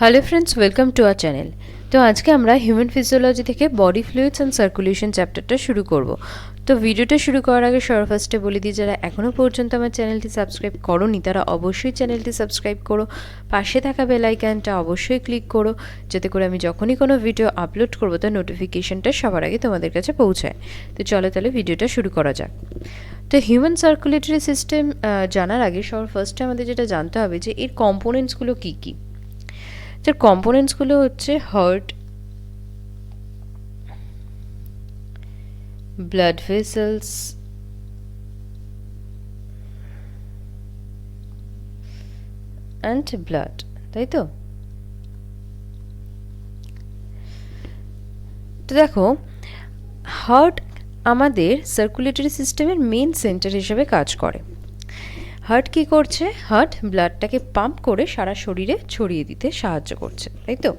Hello friends, welcome to our channel. তো আজকে আমরা হিউম্যান ফিজিওলজি থেকে বডি ফ্লুইডস অ্যান্ড সার্কুলেশন চ্যাপ্টারটা শুরু করব। তো ভিডিওটা শুরু করার আগে সবার ফার্স্টে বলে দিই, যারা এখনও পর্যন্ত আমার চ্যানেলটি সাবস্ক্রাইব করোনি তারা অবশ্যই চ্যানেলটি সাবস্ক্রাইব করো, পাশে থাকা বেল আইকনটা অবশ্যই ক্লিক করো, যাতে করে আমি যখনই কোনো ভিডিও আপলোড করবো তার নোটিফিকেশনটা সবার আগে তোমাদের কাছে পৌঁছায়। তো চলো তাহলে ভিডিওটা শুরু করা যাক। তো হিউম্যান সার্কুলেটরি সিস্টেম জানার আগে সবার ফার্স্টে আমাদের যেটা জানতে হবে যে এর কম্পোনেন্টসগুলো কী কী। যার কম্পোনেন্টসগুলো হচ্ছে heart, blood vessels, and blood, তাই তো? তো দেখো, হার্ট আমাদের সার্কুলেটরি সিস্টেমের মেন সেন্টার হিসেবে কাজ করে। হার্ট কী করছে? হার্ট ব্লাডটাকে পাম্প করে সারা শরীরে ছড়িয়ে দিতে সাহায্য করছে, তাই তো?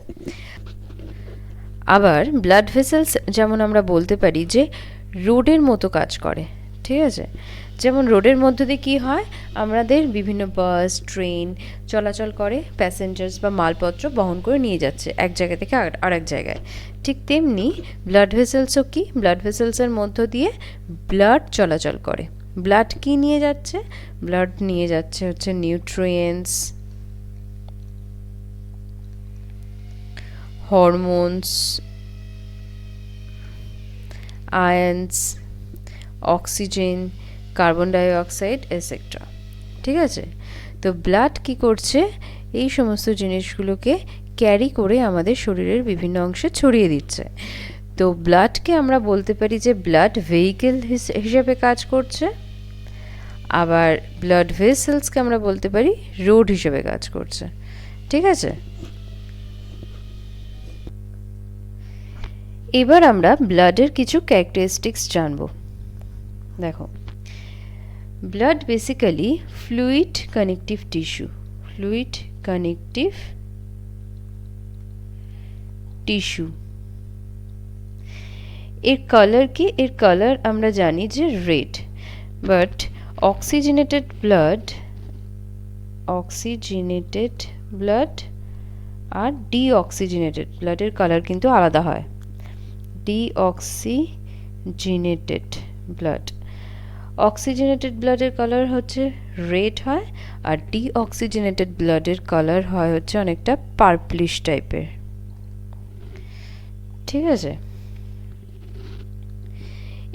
আবার ব্লাড ভেসেলস যেমন আমরা বলতে পারি যে রোডের মতো কাজ করে, ঠিক আছে? যেমন রোডের মধ্য দিয়ে কী হয়, আমাদের বিভিন্ন বাস, ট্রেন চলাচল করে, প্যাসেঞ্জার্স বা মালপত্র বহন করে নিয়ে যাচ্ছে এক জায়গা থেকে আর এক জায়গায়। ঠিক তেমনি ব্লাড ভেসেলসও কি, ব্লাড ভেসেলসের মধ্য দিয়ে ব্লাড চলাচল করে। ব্লাড কি নিয়ে যাচ্ছে? ব্লাড নিয়ে যাচ্ছে হচ্ছে nutrients, hormones, আয়ন্স, oxygen, carbon dioxide etcetera, ঠিক আছে? তো ব্লাড কি করছে? এই সমস্ত জিনিসগুলোকে ক্যারি করে আমাদের শরীরের বিভিন্ন অংশে ছড়িয়ে দিচ্ছে। তো ব্লাডকে আমরা বলতে পারি যে ব্লাড ভেহিকেল হিসেবে কাজ করছে, আবার ব্লাড ভেসেলসকে আমরা বলতে পারি রোড হিসেবে কাজ করছে, ঠিক আছে? এবার আমরা ব্লাডের কিছু ক্যারেক্টারিস্টিক্স জানব। দেখো, blood basically fluid connective tissue, fluid connective tissue। এর কালার কি? এর কালার আমরা জানি যে রেড, বাট অক্সিজেনেটেড ব্লাড আর ডিঅক্সিজেনেটেড ব্লাডের কালার কিন্তু আলাদা হয়। ডিঅক্সিজেনেটেড ব্লাড, অক্সিজেনেটেড ব্লাডের কালার হচ্ছে রেড হয়, আর ডিঅক্সিজেনেটেড ব্লাডের কালার হয় হচ্ছে অনেকটা পার্পলিশ টাইপের, ঠিক আছে?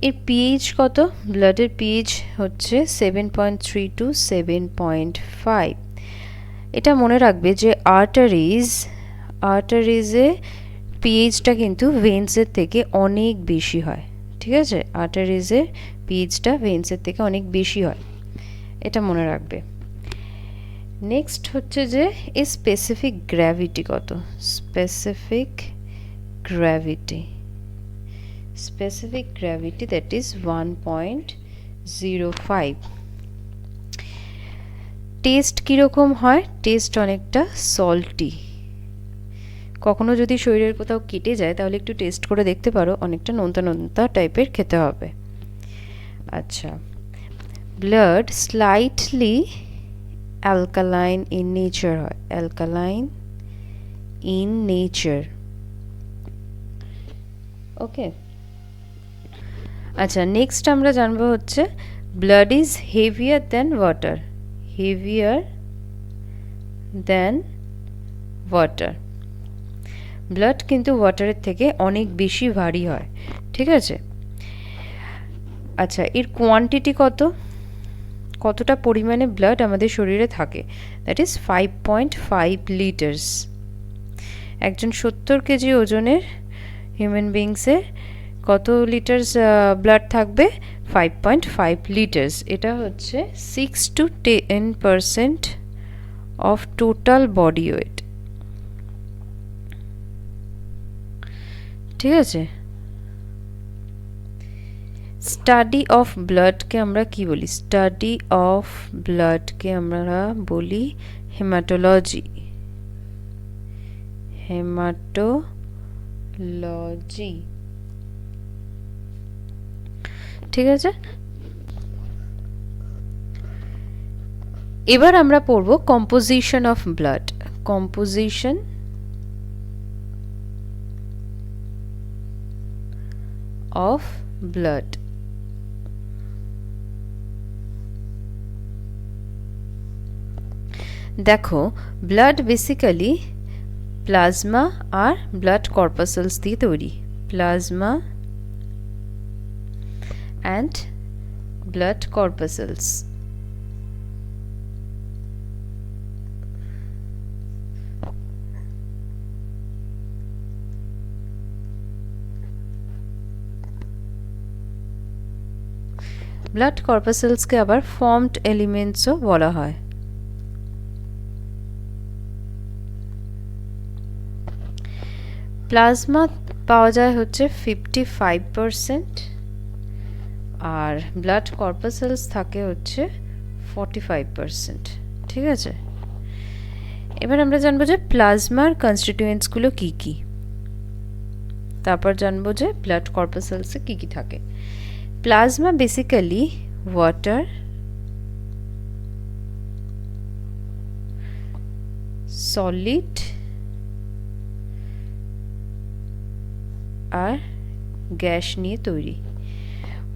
এর পিএইচ কত? ব্লাডের পিএইচ হচ্ছে 7.3 টু 7.5। এটা মনে রাখবে যে আর্টারিজে পিএইচটা কিন্তু ভেন্সের থেকে অনেক বেশি হয়, ঠিক আছে? আর্টারিজে পিএইচটা ভেন্সের থেকে অনেক বেশি হয়, এটা মনে রাখবে। নেক্সট হচ্ছে যে এই স্পেসিফিক গ্র্যাভিটি কত? Specific gravity that is 1.05। Test কীরকম হয়? টেস্ট অনেকটা সল্টি। কখনো যদি শরীরের কোথাও কেটে যায় তাহলে একটু টেস্ট করে দেখতে পারো, অনেকটা নোনতা নোনতা টাইপের খেতে হবে। আচ্ছা, blood slightly alkaline in nature হয়, অ্যালকালাইন ইন নেচার, ওকে? আচ্ছা, নেক্সট আমরা জানবো হচ্ছে blood is heavier than water, heavier than water. Blood কিন্তু ওয়াটারের থেকে অনেক বেশি ভারী হয়, ঠিক আছে? আচ্ছা, এর কোয়ান্টিটি কতটা পরিমাণে ব্লাড আমাদের শরীরে থাকে? That is 5.5 litres. একজন 70 কেজি ওজনের হিউম্যান বিংসের কত লিটার্স ব্লাড থাকবে? 5.5 লিটার্স। এটা হচ্ছে 6 to 10% of total body weight, ঠিক আছে? স্টাডি অফ ব্লাডকে আমরা কি বলি? স্টাডি অফ ব্লাডকে আমরা বলি হেমাটোলজি, ঠিক আছে? এবার আমরা পড়ব কম্পোজিশন অফ ব্লাড। কম্পোজিশন of blood. দেখো ব্লাড বেসিক্যালি প্লাজমা আর ব্লাড কর্পাসেলস দিয়ে তৈরি, plasma and blood corpuscles. Blood কর্পাসেলসকে আবার ফর্মড এলিমেন্টসও বলা হয়। প্লাজমা পাওয়া যায় হচ্ছে 55% আর ব্লাড কর্পাসেলস থাকে হচ্ছে 45%। ঠিক আছে, এবার আমরা জানবো যে প্লাজমার কনস্টিটিউয়েন্টসগুলো কি কি, তারপর জানবো যে ব্লাড কর্পাসেলসে কি কি থাকে। প্লাজমা বেসিক্যালি ওয়াটার, সলিড আর গ্যাস নিয়ে তৈরি।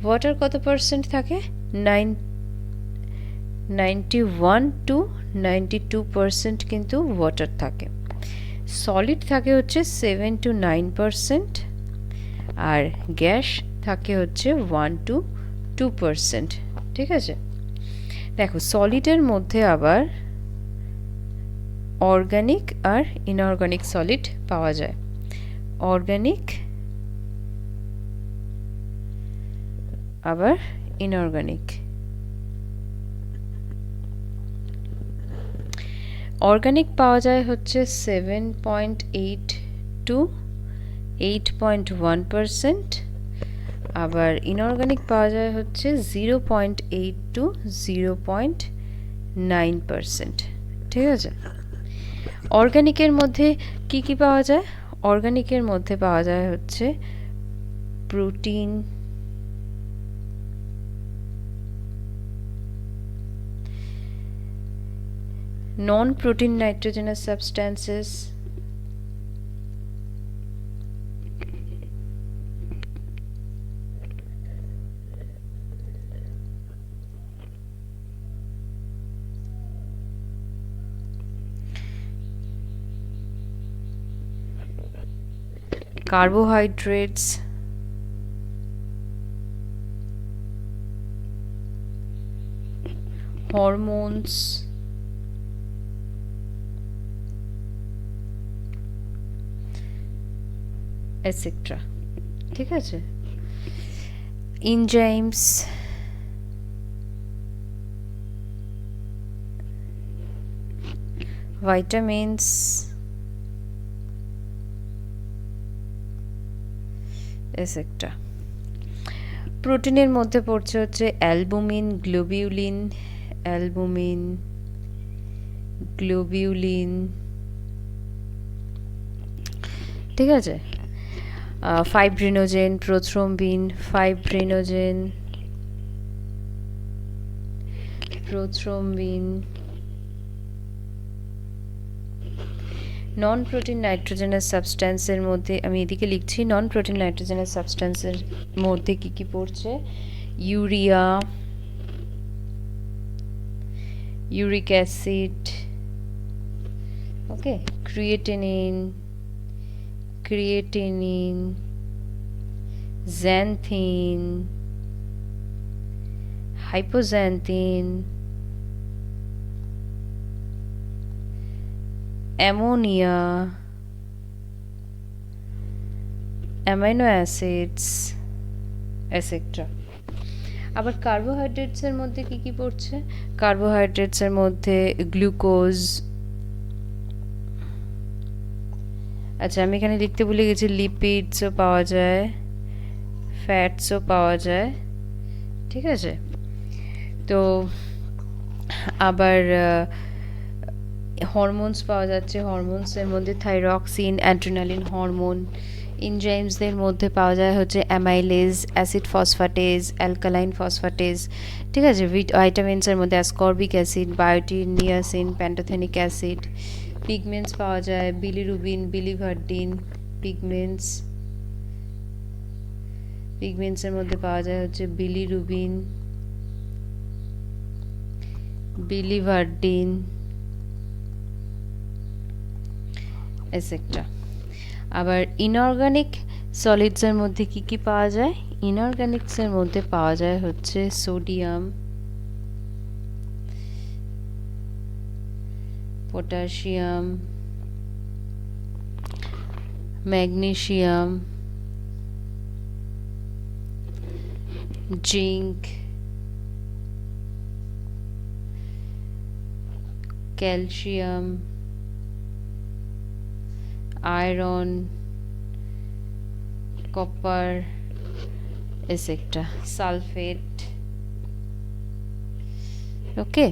ওয়াটার কত পার্সেন্ট থাকে? 91 to 92% কিন্তু ওয়াটার থাকে। সলিড থাকে হচ্ছে 7 to 9% আর গ্যাস থাকে হচ্ছে 1 to 2%। ঠিক আছে, দেখো সলিডের মধ্যে আবার অর্গানিক আর ইনঅর্গানিক সলিড পাওয়া যায়। অর্গানিক আবার ইনঅর্গানিক। অর্গানিক পাওয়া যায় হচ্ছে 7.8 to 8.1%, আবার ইনঅর্গানিক পাওয়া যায় হচ্ছে 0.8 to 0.9%। ঠিক আছে, অর্গানিকের মধ্যে কি কি পাওয়া যায়? অর্গানিকের মধ্যে পাওয়া যায় হচ্ছে protein, non-protein nitrogenous substances, carbohydrates, hormones, etc. ঠিক আছে, enzymes, vitamins, etc. প্রোটিনের মধ্যে পড়ছে হচ্ছে অ্যালবুমিন, গ্লোবিউলিন, অ্যালবুমিন, গ্লোবিউলিন। ঠিক আছে, fibrinogen, prothrombin, fibrinogen, prothrombin. Non protein nitrogenous সাবস্ট্যান্সের মধ্যে আমি এদিকে লিখছি, নন প্রোটিন নাইট্রোজেনাস সাবস্ট্যান্সের মধ্যে কি কি পড়ছে? ইউরিয়া, ইউরিক অ্যাসিড, ওকে, creatinine, xanthine, hypoxanthine, ammonia, amino acids, etc. আবার কার্বোহাইড্রেটসের মধ্যে কি কি পড়ছে? কার্বোহাইড্রেটসের মধ্যে গ্লুকোজ, আচ্ছা আমি এখানে লিখতে ভুলে গেছি, লিপিডসও পাওয়া যায়, ফ্যাটসও পাওয়া যায়। ঠিক আছে, তো আবার হরমোনস পাওয়া যাচ্ছে। হরমোনসের মধ্যে থাইরক্সিন, অ্যাড্রিনালিন হরমোন। এনজাইমসদের মধ্যে পাওয়া যায় হচ্ছে amylase, acid phosphatase, alkaline phosphatase. ঠিক আছে, ভাইটামিনসের মধ্যে ascorbic acid, বায়োটিন, niacin, pantothenic acid. Pigments পাওয়া যায় বিলিরুবিন, বিলিভার্ডিন, পিগমেন্টস। পিগমেন্টসের মধ্যে পাওয়া যায় হচ্ছে বিলিরুবিন, বিলিভার্ডিন এটসেট্রা। আবার ইনঅর্গানিক সলিডসের মধ্যে কি কি পাওয়া যায়? ইনঅর্গানিক্সের মধ্যে পাওয়া যায় হচ্ছে sodium, potassium, magnesium, zinc, calcium, iron, copper etcetera, sulphate, okay,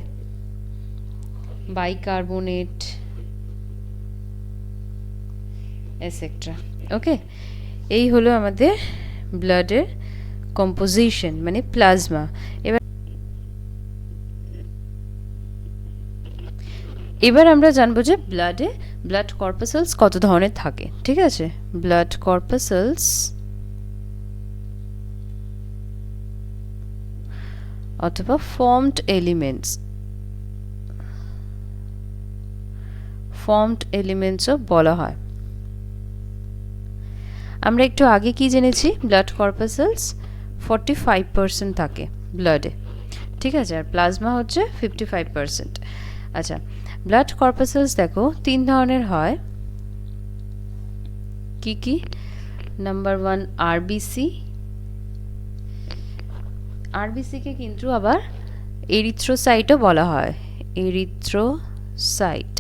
bicarbonate etcetera. Okay, এই হলো আমাদের ব্লাডের কম্পোজিশন মানে প্লাজমা। এবার আমরা জানবো যে ব্লাড কর্পাসেলস কত ধরনের থাকে। ঠিক আছে, ব্লাড কর্পাসেলস অথবা ফর্মড এলিমেন্টসও বলা হয়। আমরা একটু আগে কি জেনেছি? ব্লাড কর্পাসেলস 45% থাকে ব্লাডে। ঠিক আছে, আর প্লাজমা হচ্ছে 55%। আচ্ছা, ব্লাড কর্পাসেলস দেখো 3 ধরনের হয়। কি কি? Number 1 RBC. আরবিসিকে কিন্তু আবার এরিথ্রোসাইটও বলা হয়, এরিথ্রোসাইট।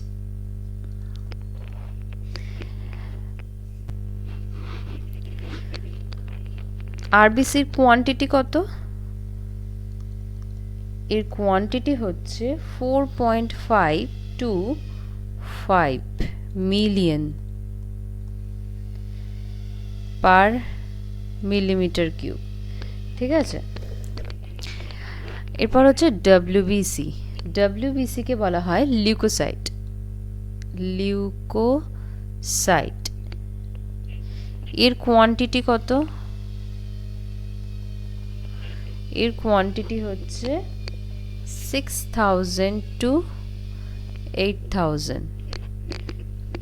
আরবিসির কোয়ান্টিটি কত? এর কোয়ান্টিটি হচ্ছে 4.5 to 5 million per millimetre cube. ঠিক আছে, এরপর হচ্ছে ডব্লিউবিসি। ডব্লিউবিসিকে বলা হয় লিউকোসাইট। এর কোয়ান্টিটি কত? এর কোয়ান্টিটি হচ্ছে 6000 to 8000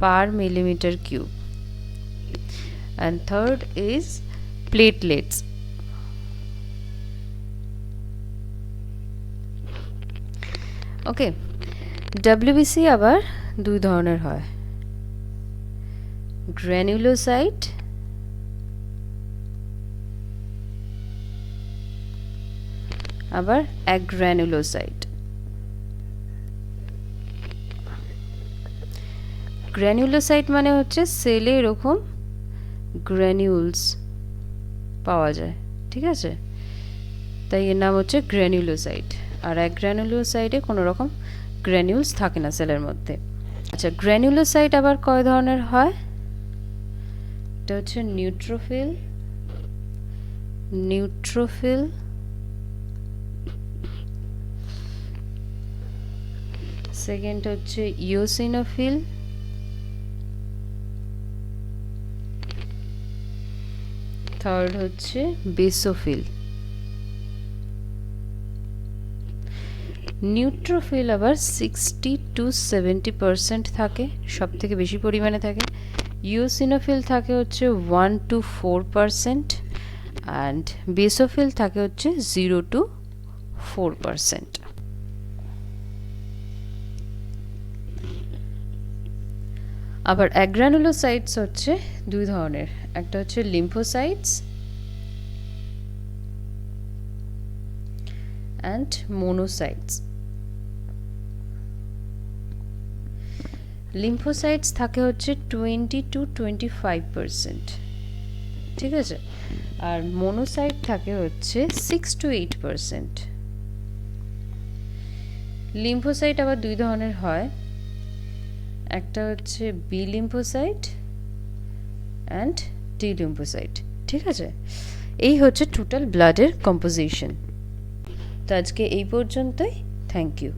per millimeter cube. And third is platelets. Okay, WBC আবার দুই ধরনের হয়, গ্র্যানুলোসাইট আবার অ্যাগ্রানুলোসাইট। গ্র্যানুলোসাইট মানে হচ্ছে সেলে এরকম গ্র্যানিউলস পাওয়া যায়। ঠিক আছে, তাই এর নাম হচ্ছে গ্র্যানুলোসাইট। আর অ্যাগ্রানুলোসাইটে কোনো রকম গ্র্যানিউলস থাকে না সেলের মধ্যে। আচ্ছা, গ্র্যানুলোসাইট আবার কয় ধরনের হয়? এটা হচ্ছে নিউট্রোফিল, সেকেন্ড হচ্ছে ইওসিনোফিল, থার্ড হচ্ছে বেসোফিল। নিউট্রোফিল আবার 60 to 70% থাকে, সব থেকে বেশি পরিমাণে থাকে। ইওসিনোফিল থাকে হচ্ছে 1 to 4% অ্যান্ড বেসোফিল থাকে হচ্ছে 0 to 4%। আবার অ্যাগ্রানুলোসাইটস হচ্ছে দুই ধরনের, একটা হচ্ছে লিম্ফোসাইটস অ্যান্ড মোনোসাইটস। লিম্ফোসাইটস থাকে হচ্ছে 20 to 25%। ঠিক আছে, আর মোনোসাইট থাকে হচ্ছে 6 to 8%। লিম্ফোসাইট আবার দুই ধরনের হয়, একটা হচ্ছে B lymphocyte and T lymphocyte. ঠিক আছে, এই হচ্ছে টোটাল ব্লাডের কম্পোজিশন। তো আজকে এই পর্যন্তই, থ্যাংক ইউ।